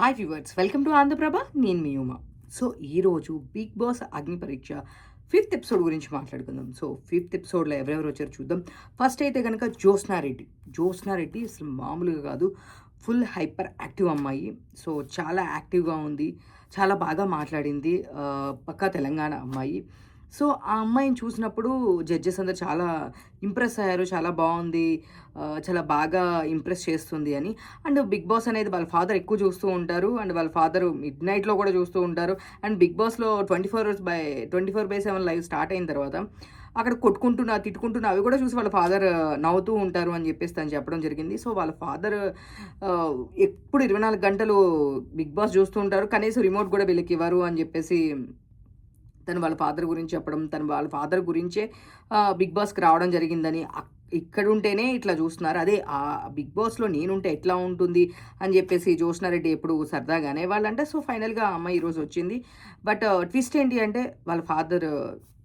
Hi viewers, welcome to Andhraprabha. నేను మీ Uma. So ఈరోజు Big Boss Agni Pariksha fifth episode గురించి మాట్లాడుకుందాం. సో ఫిఫ్త్ ఎపిసోడ్లో ఎవరెవరు వచ్చారో చూద్దాం. ఫస్ట్ అయితే కనుక జ్యోత్స్నారెడ్డి అసలు మామూలుగా కాదు, ఫుల్ హైపర్ యాక్టివ్ అమ్మాయి. సో చాలా యాక్టివ్గా ఉంది, చాలా బాగా మాట్లాడింది. పక్కా తెలంగాణ అమ్మాయి. సో ఆ అమ్మాయిని చూసినప్పుడు జడ్జెస్ అందరూ చాలా ఇంప్రెస్ అయ్యారు. చాలా బాగుంది, చాలా బాగా ఇంప్రెస్ చేస్తుంది అని. అండ్ బిగ్ బాస్ అనేది వాళ్ళ ఫాదర్ ఎక్కువ చూస్తూ ఉంటారు. అండ్ వాళ్ళ ఫాదర్ మిడ్ నైట్‌లో కూడా చూస్తూ ఉంటారు. అండ్ బిగ్ బాస్‌లో 24/7 లైవ్ స్టార్ట్ అయిన తర్వాత అక్కడ కొట్టుకుంటున్నా, తిట్టుకుంటున్నా అవి కూడా చూసి వాళ్ళ ఫాదర్ నవ్వుతూ ఉంటారు అని చెప్పేసి తను చెప్పడం జరిగింది. సో వాళ్ళ ఫాదర్ ఎప్పుడు 24 గంటలు బిగ్ బాస్ చూస్తూ ఉంటారు. కనీసం రిమోట్ కూడా వీళ్ళకివ్వరు అని చెప్పేసి తను వాళ్ళ ఫాదర్ గురించి చెప్పడం, తను వాళ్ళ ఫాదర్ గురించే బిగ్ బాస్‌కి రావడం జరిగిందని, ఇక్కడుంటేనే ఇట్లా చూస్తున్నారు. అదే బిగ్ బాస్‌లో నేనుంటే ఎట్లా ఉంటుంది అని చెప్పేసి జ్యోత్స్నారెడ్డి ఎప్పుడు సరదాగా అనేవాళ్ళంట. సో, ఫైనల్‌గా ఆ అమ్మాయి ఈరోజు వచ్చింది. బట్ ట్విస్ట్ ఏంటి అంటే వాళ్ళ ఫాదర్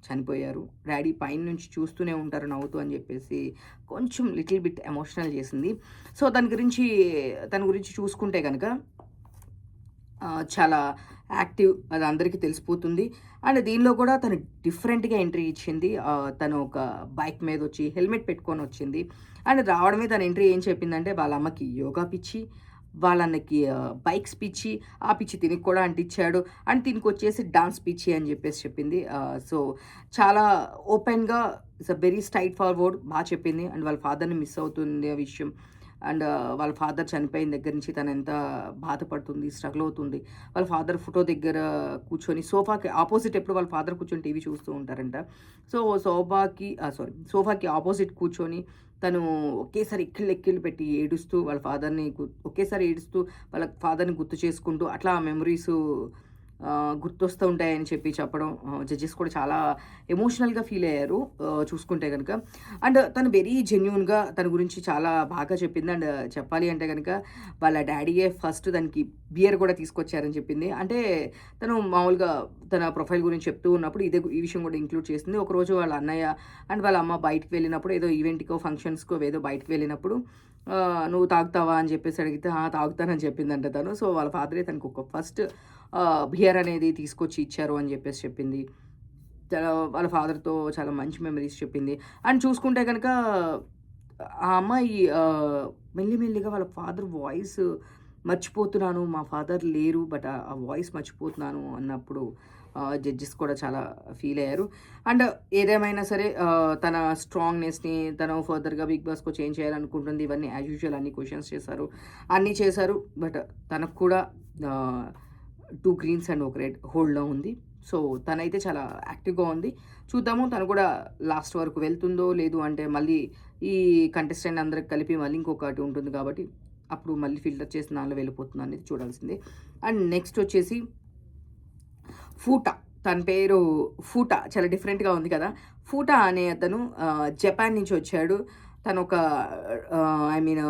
చనిపోయారు. డ్యాడీ పైనుంచి చూస్తూనే ఉంటారు నవ్వుతూ అని చెప్పేసి కొంచెం లిటిల్ బిట్ ఎమోషనల్ చేసింది. సో, తన గురించి చూసుకుంటే గనక చాలా యాక్టివ్, అది అందరికీ తెలిసిపోతుంది. అండ్ దీనిలో కూడా తను డిఫరెంట్‌గా ఎంట్రీ ఇచ్చింది. తను ఒక బైక్ మీదొచ్చి హెల్మెట్ పెట్టుకొనొచ్చింది. అండ్ రావడమే తన ఎంట్రీ ఏం చెప్పిందంటే వాళ్ళ అమ్మకి యోగా పిచ్చి, వాళ్ళ అన్నకి బైక్స్ పిచ్చి, ఆ పిచ్చి తినికి కూడా అంటిచ్చాడు. అండ్ తినకొచ్చేసి డాన్స్ పిచ్చి అని చెప్పేసి చెప్పింది. సో, చాలా ఓపెన్‌గా ఇట్స్ వెరీ స్ట్రెయిట్ ఫార్వర్డ్ చెప్పింది. అండ్ వాళ్ళ ఫాదర్‌ని మిస్ అవుతుంది ఆ విషయం. అండ్ వాళ్ళ ఫాదర్ చనిపోయిన దగ్గర నుంచి తనెంత బాధపడుతుంది, స్ట్రగుల్ అవుతుంది. వాళ్ళ ఫాదర్ ఫోటో దగ్గర కూర్చొని సోఫాకి ఆపోజిట్ ఎప్పుడు వాళ్ళ ఫాదర్ కూర్చొని టీవీ చూస్తూ ఉంటారంట. సో, సోఫాకి ఆపోజిట్ కూర్చొని తను ఒకేసారి ఎక్కిళ్ళు పెట్టి ఏడుస్తూ వాళ్ళ ఫాదర్‌ని ఒకేసారి ఏడుస్తూ వాళ్ళ ఫాదర్‌ని గుర్తు చేసుకుంటూ అట్లా ఆ మెమోరీసు గుర్తొస్తూ ఉంటాయని చెప్పడం. జడ్జెస్ కూడా చాలా ఎమోషనల్‌గా ఫీల్ అయ్యారు చూసుకుంటే గనక. అండ్ తను వెరీ జెన్యూన్‌గా తన గురించి చాలా బాగా చెప్పింది. అండ్ చెప్పాలి అంటే గనక వాళ్ళ డ్యాడీయే ఫస్ట్ దానికి బియర్ కూడా తీసుకొచ్చారని చెప్పింది. అంటే తను మామూలుగా తన ప్రొఫైల్ గురించి చెప్తూ ఉన్నప్పుడు ఈ విషయం కూడా ఇంక్లూడ్ చేసింది. ఒకరోజు వాళ్ళ అన్నయ్య అండ్ వాళ్ళ అమ్మ బయటికి వెళ్ళినప్పుడు ఏదో ఈవెంట్‌కో, ఫంక్షన్స్‌కో ఏదో బయటికి వెళ్ళినప్పుడు "నువ్వు తాగుతావా?" అని చెప్పేసి అడిగితే, "ఆ! తాగుతానని" చెప్పిందంట తను. సో, వాళ్ళ ఫాదరే తనకు ఒక ఫస్ట్ బియర్ అనేది తీసుకొచ్చి ఇచ్చారు అని చెప్పేసి చెప్పింది. వాళ్ళ ఫాదర్‌తో చాలా మంచి మెమరీస్ చెప్పింది. అండ్ చూసుకుంటే గనక ఆ అమ్మాయి మెల్లిమెల్లిగా వాళ్ళ ఫాదర్ వాయిస్ మర్చిపోతున్నాను. మా ఫాదర్ లేరు. బట్ ఆ వాయిస్ మర్చిపోతున్నాను అన్నప్పుడు జడ్జెస్ కూడా చాలా ఫీల్ అయ్యారు. అండ్ ఏదేమైనా సరే తన స్ట్రాంగ్‌నెస్‌ని తను ఫర్దర్‌గా బిగ్ బాస్‌కొచ్చి ఏం చేయాలనుకుంటుంది, ఇవన్నీ యాజ్ యూజువల్ అన్ని క్వెషన్స్ చేశారు. అన్నీ చేశారు. బట్ తనకు కూడా ఆహ్, 2 గ్రీన్స్ అండ్ ఒక రెడ్ హోల్డ్‌లో ఉంది. సో, తనైతే చాలా యాక్టివ్‌గా ఉంది. చూద్దాము తను కూడా లాస్ట్ వరకు వెళ్తుందో, లేదు అంటే మళ్ళీ ఈ కంటెస్టెంట్ అందరికి కలిపి మళ్ళీ ఇంకొకటి ఉంటుంది కాబట్టి, అప్పుడు మళ్ళీ ఫిల్టర్ చేసి దానిలో వెళ్ళిపోతుందా అనేది చూడాల్సిందే. అండ్ నెక్స్ట్ వచ్చేసి ఫూటా. తన పేరు ఫూటా. చాలా డిఫరెంట్‌గా ఉంది కదా! ఫూటా అనే అతను జపాన్ నుంచి వచ్చాడు. తనొక ఐ మీన్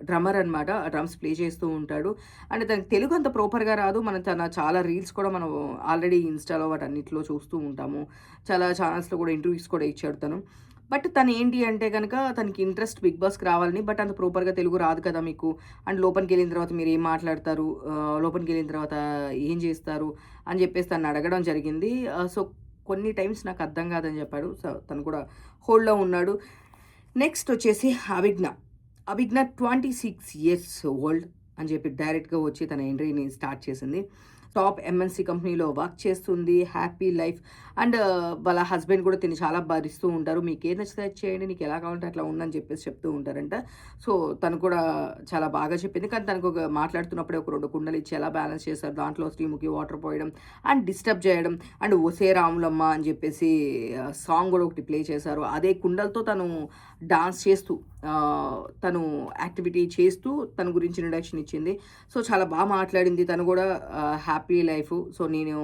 డ్రమ్మర్ అనమాట. డ్రమ్స్ ప్లే చేస్తూ ఉంటాడు. అండ్ తనకి తెలుగు అంత ప్రాపర్‌గా రాదు. తన చాలా రీల్స్ కూడా మనం ఆల్రెడీ ఇన్‌స్టాలో వాటన్నిటిలో చూస్తూ ఉంటాము. చాలా ఛానల్స్‌లో కూడా ఇంటర్వ్యూస్ కూడా ఇచ్చాడు తను. బట్ తనేంటి అంటే గనక తనకి ఇంట్రెస్ట్ బిగ్ బాస్‌కి రావాలని. బట్ అంత ప్రాపర్‌గా తెలుగు రాదు కదా మీకు. అండ్ లోపలికెళ్ళిన తర్వాత మీరేం మాట్లాడతారు? లోపలికెళ్ళిన తర్వాత ఏం చేస్తారు? అని చెప్పేసి తనని అడగడం జరిగింది. సో, కొన్ని టైమ్స్ నాకు అర్థం కాదని చెప్పాడు. సో, తను కూడా హోల్డ్‌లో ఉన్నాడు. నెక్స్ట్ వచ్చేసి అవిజ్ఞ. 26 ఇయర్స్ ఓల్డ్ అని చెప్పి డైరెక్ట్‌గా వచ్చి తన ఎంట్రీని స్టార్ట్ చేసింది. టాప్ ఎంఎన్‌సీ కంపెనీలో వర్క్ చేస్తుంది. Happy life. అండ్ వాళ్ళ హస్బెండ్ కూడా తిని చాలా భరిస్తూ ఉంటారు. మీకేది నచ్చితే అది చేయండి. నీకు ఎలా కావాలంటే అట్లా ఉండని చెప్పేసి చెప్తూ ఉంటారంట. సో, తను కూడా చాలా బాగా చెప్పింది. కానీ తనకు మాట్లాడుతున్నప్పుడే ఒక 2 కుండలిచ్చి ఎలా బ్యాలెన్స్ చేశారు. దాంట్లో శ్రీముఖి వాటర్ పోయడం అండ్ డిస్టర్బ్ చేయడం అండ్ 'ఒసే రాములమ్మ' అని చెప్పేసి సాంగ్ కూడా ఒకటి ప్లే చేశారు. అదే కుండలతో తను డాన్స్ చేస్తూ తను యాక్టివిటీ చేస్తూ తన గురించి ఇంట్రడక్షన్ ఇచ్చింది. సో, చాలా మాట్లాడింది. తను కూడా హ్యాపీ లైఫ్. సో, నేను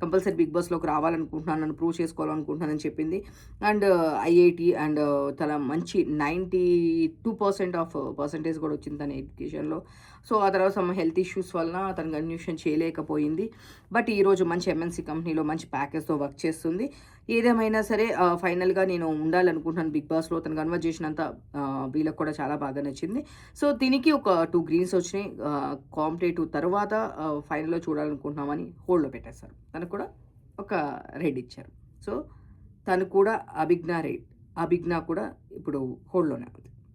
కంపల్సరీ బిగ్ బాస్‌లోకి రావాలనుకుంటున్నాను. నన్ను ప్రూవ్ చేసుకోవాలనుకుంటున్నానని చెప్పింది. అండ్ ఐఐటీ అండ్ చాలా మంచి 92% ఆఫ్ పర్సెంటేజ్ కూడా వచ్చింది తన ఎడ్యుకేషన్‌లో. సో, ఆ తర్వాత సమ్ హెల్త్ ఇష్యూస్ వలన తను కంటిన్యూషన్ చేయలేకపోయింది. బట్ ఈరోజు మంచి ఎంఎన్‌సీ కంపెనీలో మంచి ప్యాకేజ్‌తో వర్క్ చేస్తుంది. ఏదేమైనా సరే ఫైనల్‌గా నేను ఉండాలనుకుంటున్నాను బిగ్ బాస్‌లో. తను కన్వర్జేషన్ అంతా వీళ్ళకి కూడా చాలా బాగా నచ్చింది. సో, దీనికి ఒక 2 గ్రీన్స్ వచ్చినాయి. కాంపిటేటివ్ తర్వాత ఫైనల్‌లో చూడాలనుకుంటున్నామని హోల్డ్‌లో పెట్టేశారు. తనకు కూడా ఒక రెడ్ ఇచ్చారు. సో, తను కూడా అభిజ్ఞ కూడా ఇప్పుడు హోల్డ్‌లోనే ఉంది.